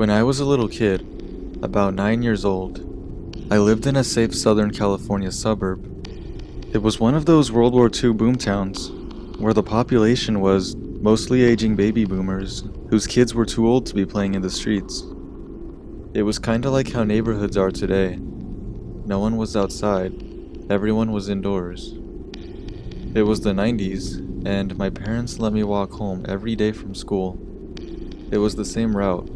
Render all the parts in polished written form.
When I was a little kid, about 9 years old, I lived in a safe Southern California suburb. It was one of those World War II boomtowns, where the population was mostly aging baby boomers whose kids were too old to be playing in the streets. It was kinda like how neighborhoods are today. No one was outside, everyone was indoors. It was the 90s, and my parents let me walk home every day from school. It was the same route,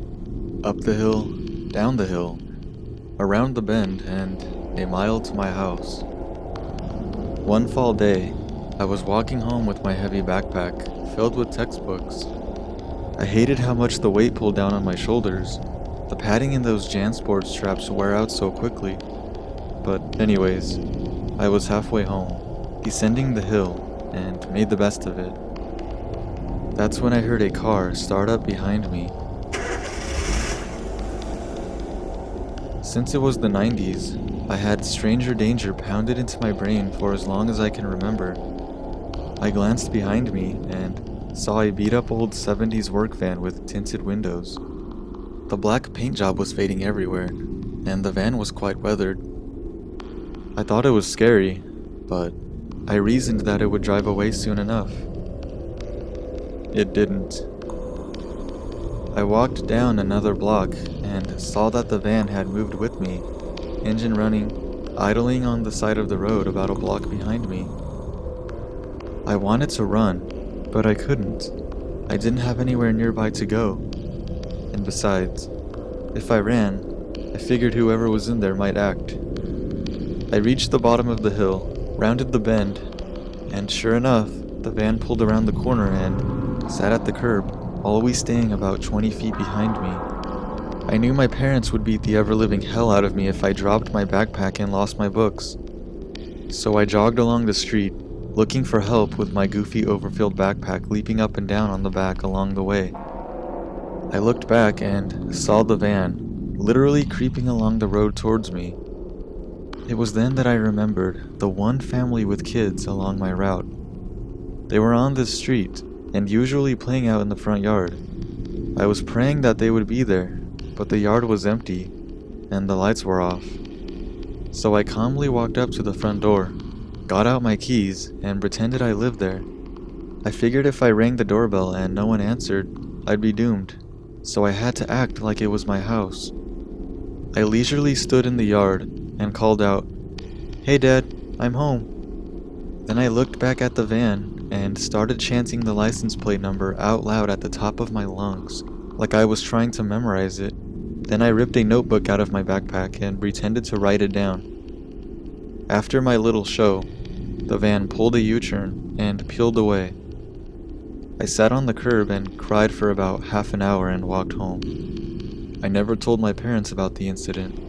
up the hill, down the hill, around the bend, and a mile to my house. One fall day, I was walking home with my heavy backpack filled with textbooks. I hated how much the weight pulled down on my shoulders. The padding in those JanSport straps wear out so quickly. But anyways, I was halfway home, descending the hill, and made the best of it. That's when I heard a car start up behind me. Since it was the 90s, I had stranger danger pounded into my brain for as long as I can remember. I glanced behind me and saw a beat-up old 70s work van with tinted windows. The black paint job was fading everywhere, and the van was quite weathered. I thought it was scary, but I reasoned that it would drive away soon enough. It didn't. I walked down another block and saw that the van had moved with me, engine running, idling on the side of the road about a block behind me. I wanted to run, but I couldn't. I didn't have anywhere nearby to go. And besides, if I ran, I figured whoever was in there might act. I reached the bottom of the hill, rounded the bend, and sure enough, the van pulled around the corner and sat at the curb, always staying about 20 feet behind me. I knew my parents would beat the ever-living hell out of me if I dropped my backpack and lost my books. So I jogged along the street, looking for help with my goofy overfilled backpack leaping up and down on the back along the way. I looked back and saw the van, literally creeping along the road towards me. It was then that I remembered the one family with kids along my route. They were on this street, and usually playing out in the front yard. I was praying that they would be there, but the yard was empty, and the lights were off. So I calmly walked up to the front door, got out my keys, and pretended I lived there. I figured if I rang the doorbell and no one answered, I'd be doomed, so I had to act like it was my house. I leisurely stood in the yard and called out, "Hey Dad, I'm home." Then I looked back at the van and started chanting the license plate number out loud at the top of my lungs, like I was trying to memorize it. Then I ripped a notebook out of my backpack and pretended to write it down. After my little show, the van pulled a U-turn and peeled away. I sat on the curb and cried for about half an hour and walked home. I never told my parents about the incident.